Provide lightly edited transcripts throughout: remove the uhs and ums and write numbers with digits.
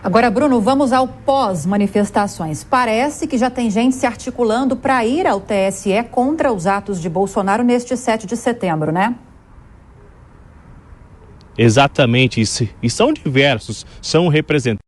Agora, Bruno, vamos ao pós-manifestações. Parece que já tem gente se articulando para ir ao TSE contra os atos de Bolsonaro neste 7 de setembro, né? Exatamente isso. E são diversos, são representantes,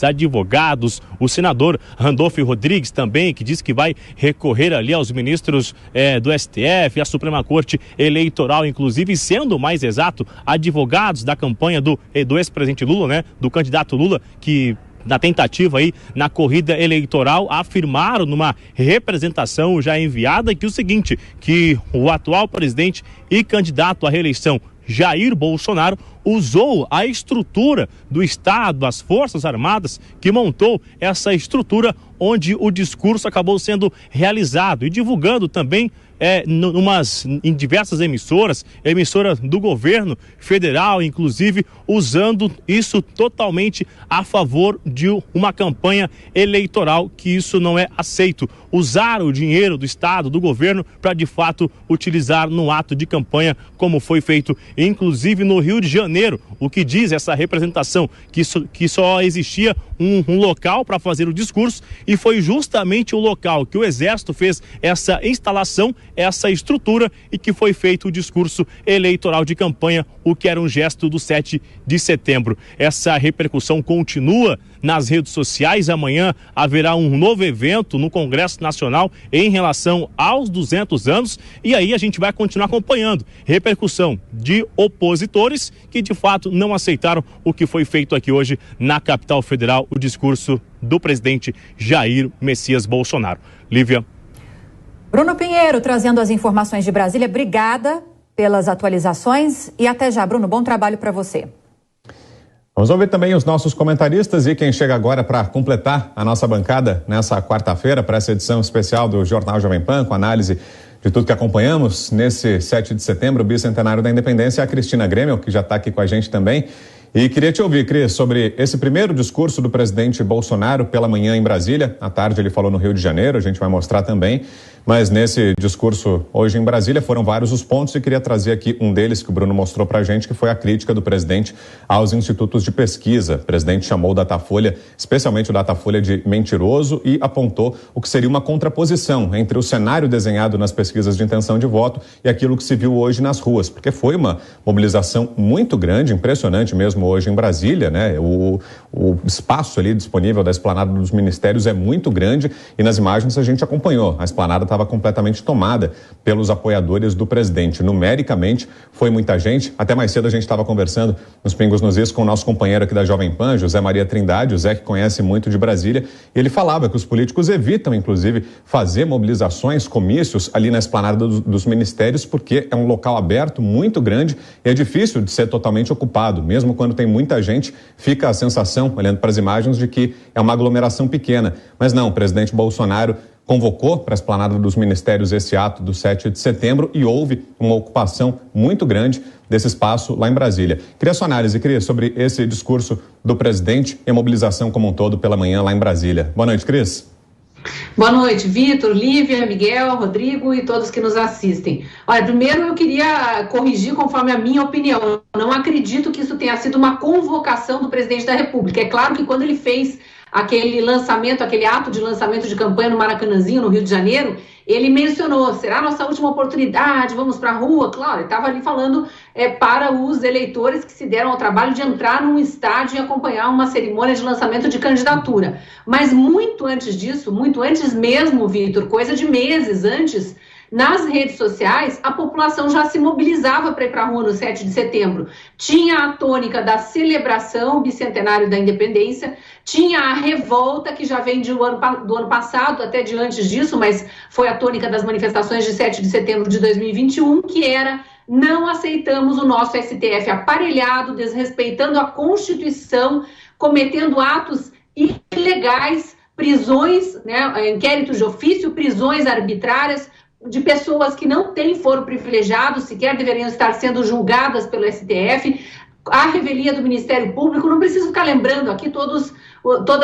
advogados, o senador Randolfo Rodrigues também, que diz que vai recorrer ali aos ministros do STF, à Suprema Corte Eleitoral, inclusive, sendo mais exato, advogados da campanha do ex-presidente Lula, né, do candidato Lula, que na tentativa aí, na corrida eleitoral, afirmaram numa representação já enviada que o seguinte, que o atual presidente e candidato à reeleição, Jair Bolsonaro, usou a estrutura do Estado, as Forças Armadas, que montou essa estrutura onde o discurso acabou sendo realizado e divulgando também em diversas emissoras do governo federal, inclusive usando isso totalmente a favor de uma campanha eleitoral, que isso não é aceito. Usar o dinheiro do Estado, do governo, para de fato utilizar no ato de campanha, como foi feito inclusive no Rio de Janeiro. O que diz essa representação, que só existia um local para fazer o discurso, e foi justamente o local que o Exército fez essa instalação, essa estrutura, e que foi feito o discurso eleitoral de campanha, o que era um gesto do 7 de setembro. Essa repercussão continua nas redes sociais. Amanhã haverá um novo evento no Congresso Nacional em relação aos 200 anos, e aí a gente vai continuar acompanhando repercussão de opositores que de fato não aceitaram o que foi feito aqui hoje na capital federal, o discurso do presidente Jair Messias Bolsonaro. Lívia. Bruno Pinheiro trazendo as informações de Brasília. Obrigada pelas atualizações e até já, Bruno. Bom trabalho para você. Vamos ouvir também os nossos comentaristas e quem chega agora para completar a nossa bancada nessa quarta-feira, para essa edição especial do Jornal Jovem Pan, com análise de tudo que acompanhamos nesse 7 de setembro, bicentenário da independência, a Cristina Grêmio, que já está aqui com a gente também. E queria te ouvir, Cris, sobre esse primeiro discurso do presidente Bolsonaro pela manhã em Brasília. À tarde ele falou no Rio de Janeiro, a gente vai mostrar também. Mas nesse discurso hoje em Brasília foram vários os pontos e queria trazer aqui um deles que o Bruno mostrou pra gente, que foi a crítica do presidente aos institutos de pesquisa. O presidente chamou o Datafolha, especialmente o Datafolha, de mentiroso e apontou o que seria uma contraposição entre o cenário desenhado nas pesquisas de intenção de voto e aquilo que se viu hoje nas ruas, porque foi uma mobilização muito grande, impressionante mesmo hoje em Brasília, né? O espaço ali disponível da esplanada dos ministérios é muito grande e nas imagens a gente acompanhou. A esplanada estava completamente tomada pelos apoiadores do presidente. Numericamente, foi muita gente. Até mais cedo a gente estava conversando nos Pingos nos Is com o nosso companheiro aqui da Jovem Pan, José Maria Trindade, o Zé que conhece muito de Brasília, e ele falava que os políticos evitam, inclusive, fazer mobilizações, comícios ali na esplanada dos ministérios, porque é um local aberto, muito grande, e é difícil de ser totalmente ocupado. Mesmo quando tem muita gente, fica a sensação, olhando para as imagens, de que é uma aglomeração pequena. Mas não, o presidente Bolsonaro convocou para a esplanada dos ministérios esse ato do 7 de setembro e houve uma ocupação muito grande desse espaço lá em Brasília. Queria sua análise, Cris, sobre esse discurso do presidente e a mobilização como um todo pela manhã lá em Brasília. Boa noite, Cris. Boa noite, Vitor, Lívia, Miguel, Rodrigo e todos que nos assistem. Olha, primeiro eu queria corrigir conforme a minha opinião. Eu não acredito que isso tenha sido uma convocação do presidente da República. É claro que quando ele fez aquele lançamento, aquele ato de lançamento de campanha no Maracanãzinho, no Rio de Janeiro, ele mencionou, será a nossa última oportunidade, vamos para a rua? Claro, ele estava ali falando para os eleitores que se deram ao trabalho de entrar num estádio e acompanhar uma cerimônia de lançamento de candidatura. Mas muito antes disso, muito antes mesmo, Vitor, coisa de meses antes, nas redes sociais, a população já se mobilizava para ir para a rua no 7 de setembro. Tinha a tônica da celebração bicentenário da independência, tinha a revolta, que já vem do ano passado, até de antes disso, mas foi a tônica das manifestações de 7 de setembro de 2021, que era: não aceitamos o nosso STF aparelhado, desrespeitando a Constituição, cometendo atos ilegais, prisões, né, inquéritos de ofício, prisões arbitrárias, de pessoas que não têm foro privilegiado, sequer deveriam estar sendo julgadas pelo STF, a revelia do Ministério Público. Não preciso ficar lembrando aqui todas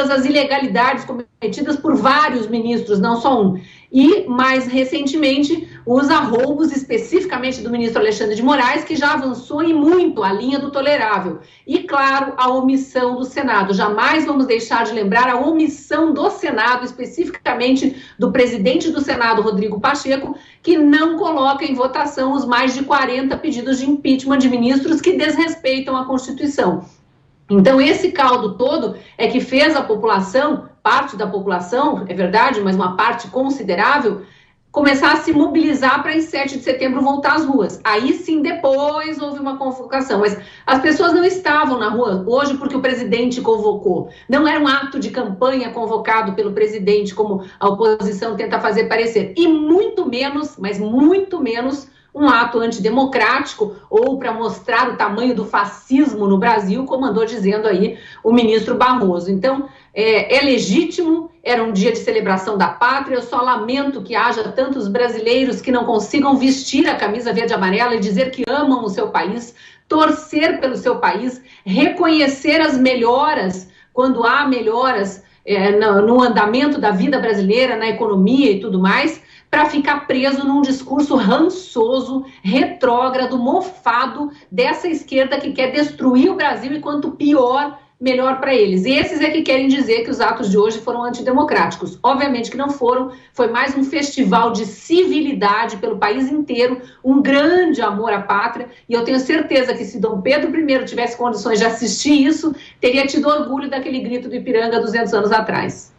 as ilegalidades cometidas por vários ministros, não só um. e, mais recentemente, os arroubos especificamente do ministro Alexandre de Moraes, que já avançou em muito a linha do tolerável. E, claro, a omissão do Senado. Jamais vamos deixar de lembrar a omissão do Senado, especificamente do presidente do Senado, Rodrigo Pacheco, que não coloca em votação os mais de 40 pedidos de impeachment de ministros que desrespeitam a Constituição. Então, esse caldo todo é que fez a população, parte da população, é verdade, mas uma parte considerável, começar a se mobilizar para em 7 de setembro voltar às ruas. Aí sim, depois houve uma convocação, mas as pessoas não estavam na rua hoje porque o presidente convocou. Não era um ato de campanha convocado pelo presidente, como a oposição tenta fazer parecer. E muito menos, mas muito menos, um ato antidemocrático ou para mostrar o tamanho do fascismo no Brasil, como andou dizendo aí o ministro Barroso. Então, é legítimo, era um dia de celebração da pátria, eu só lamento que haja tantos brasileiros que não consigam vestir a camisa verde e amarela e dizer que amam o seu país, torcer pelo seu país, reconhecer as melhoras, quando há melhoras no andamento da vida brasileira, na economia e tudo mais, para ficar preso num discurso rançoso, retrógrado, mofado dessa esquerda que quer destruir o Brasil e quanto pior, melhor para eles. E esses é que querem dizer que os atos de hoje foram antidemocráticos. Obviamente que não foram, foi mais um festival de civilidade pelo país inteiro, um grande amor à pátria, e eu tenho certeza que se Dom Pedro I tivesse condições de assistir isso, teria tido orgulho daquele grito do Ipiranga 200 anos atrás.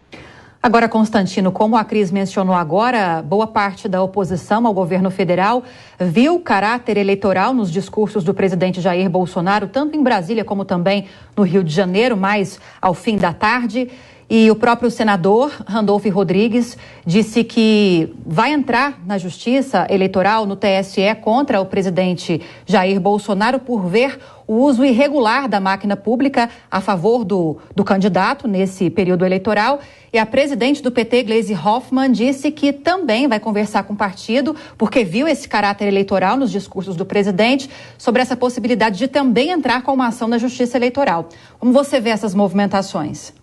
Agora, Constantino, como a Cris mencionou agora, boa parte da oposição ao governo federal viu caráter eleitoral nos discursos do presidente Jair Bolsonaro, tanto em Brasília como também no Rio de Janeiro, mais ao fim da tarde. E o próprio senador Randolph Rodrigues disse que vai entrar na Justiça Eleitoral, no TSE, contra o presidente Jair Bolsonaro por ver o uso irregular da máquina pública a favor do candidato nesse período eleitoral. E a presidente do PT, Gleisi Hoffmann, disse que também vai conversar com o partido, porque viu esse caráter eleitoral nos discursos do presidente, sobre essa possibilidade de também entrar com uma ação na Justiça Eleitoral. Como você vê essas movimentações?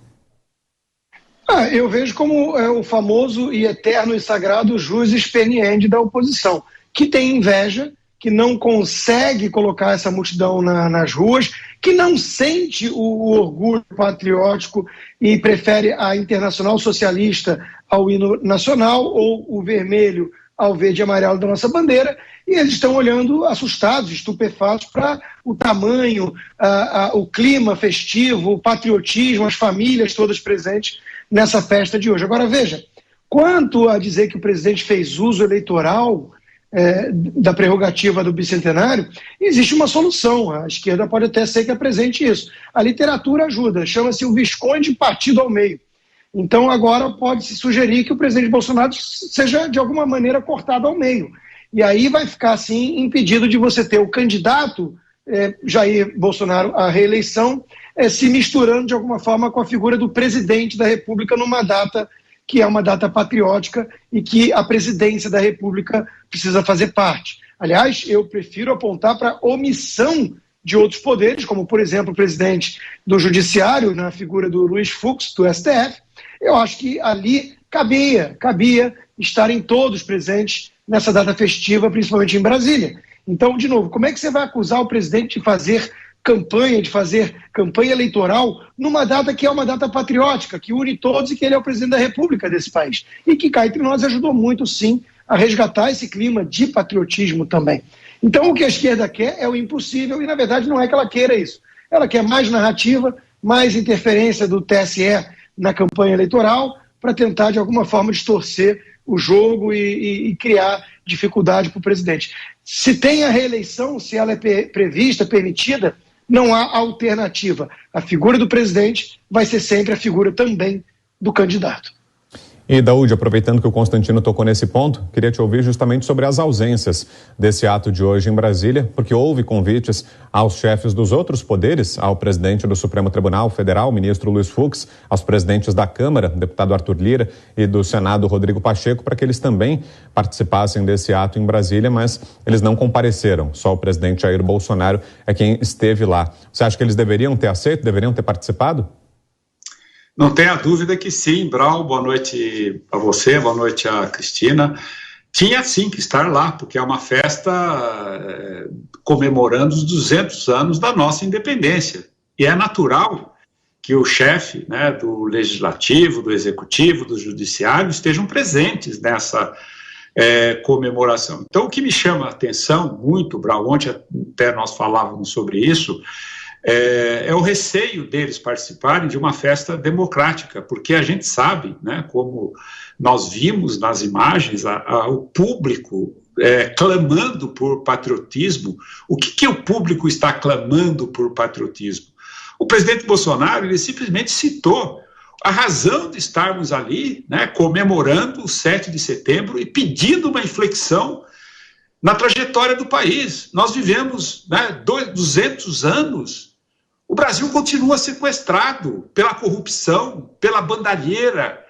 Eu vejo como o famoso e eterno e sagrado jus experiendi da oposição, que tem inveja, que não consegue colocar essa multidão nas ruas, que não sente o orgulho patriótico e prefere a Internacional Socialista ao hino nacional ou o vermelho ao verde e amarelo da nossa bandeira, e eles estão olhando assustados, estupefatos para o tamanho, o clima festivo, o patriotismo, as famílias todas presentes nessa festa de hoje. Agora veja, quanto a dizer que o presidente fez uso eleitoral da prerrogativa do bicentenário, existe uma solução. A esquerda pode até ser que apresente isso. A literatura ajuda, chama-se o Visconde Partido ao Meio. Então agora pode-se sugerir que o presidente Bolsonaro seja de alguma maneira cortado ao meio. E aí vai ficar assim impedido de você ter o candidato Jair Bolsonaro à reeleição se misturando de alguma forma com a figura do presidente da República numa data que é uma data patriótica e que a presidência da República precisa fazer parte. Aliás, eu prefiro apontar para a omissão de outros poderes, como, por exemplo, o presidente do Judiciário, na figura do Luiz Fux, do STF. Eu acho que ali cabia estarem todos presentes nessa data festiva, principalmente em Brasília. Então, de novo, como é que você vai acusar o presidente de fazer campanha eleitoral numa data que é uma data patriótica, que une todos e que ele é o presidente da República desse país? E que cá entre nós ajudou muito, sim, a resgatar esse clima de patriotismo também. Então, o que a esquerda quer é o impossível e, na verdade, não é que ela queira isso. Ela quer mais narrativa, mais interferência do TSE na campanha eleitoral para tentar, de alguma forma, distorcer o jogo e criar dificuldade para o presidente. Se tem a reeleição, se ela é prevista, permitida, não há alternativa. A figura do presidente vai ser sempre a figura também do candidato. E, Daúde, aproveitando que o Constantino tocou nesse ponto, queria te ouvir justamente sobre as ausências desse ato de hoje em Brasília, porque houve convites aos chefes dos outros poderes, ao presidente do Supremo Tribunal Federal, ministro Luiz Fux, aos presidentes da Câmara, deputado Arthur Lira, e do Senado, Rodrigo Pacheco, para que eles também participassem desse ato em Brasília, mas eles não compareceram. Só o presidente Jair Bolsonaro é quem esteve lá. Você acha que eles deveriam ter aceito, deveriam ter participado? Não tenha dúvida que sim, Brau, boa noite a você, boa noite a Cristina. Tinha sim que estar lá, porque é uma festa comemorando os 200 anos da nossa independência. E é natural que o chefe, né, do Legislativo, do Executivo, do Judiciário estejam presentes nessa comemoração. Então, o que me chama a atenção muito, Brau, ontem até nós falávamos sobre isso, é o receio deles participarem de uma festa democrática, porque a gente sabe, né, como nós vimos nas imagens, o público clamando por patriotismo. O que o público está clamando por patriotismo? O presidente Bolsonaro, ele simplesmente citou a razão de estarmos ali, né, comemorando o 7 de setembro e pedindo uma inflexão na trajetória do país. Nós vivemos, né, 200 anos. O Brasil continua sequestrado pela corrupção, pela bandalheira.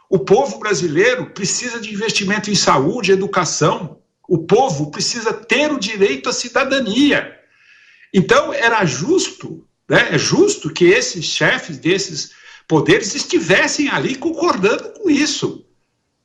O povo brasileiro precisa de investimento em saúde, educação. O povo precisa ter o direito à cidadania. Então, era justo, né, é justo que esses chefes desses poderes estivessem ali concordando com isso.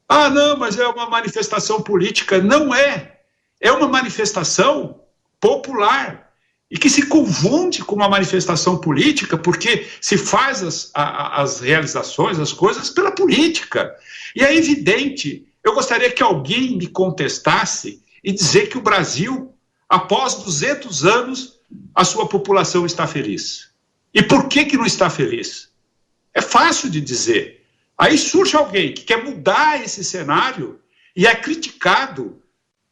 Ah, não, mas é uma manifestação política. Não é. É uma manifestação popular e que se confunde com uma manifestação política porque se faz as realizações, as coisas pela política. E é evidente, eu gostaria que alguém me contestasse e dizer que o Brasil, após 200 anos, a sua população está feliz. E por que não está feliz? É fácil de dizer. Aí surge alguém que quer mudar esse cenário e é criticado.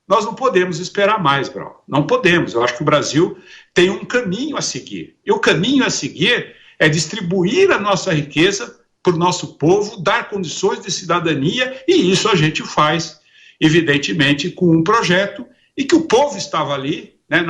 Nós não podemos esperar mais, Brau. Não podemos. Eu acho que o Brasil tem um caminho a seguir. E o caminho a seguir é distribuir a nossa riqueza para o nosso povo, dar condições de cidadania, e isso a gente faz, evidentemente, com um projeto, e que o povo estava ali, né,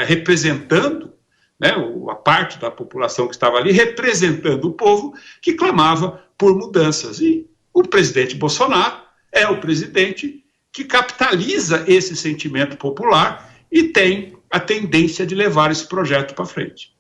representando, né, a parte da população que estava ali, representando o povo que clamava por mudanças. E o presidente Bolsonaro é o presidente que capitaliza esse sentimento popular e tem a tendência de levar esse projeto para frente.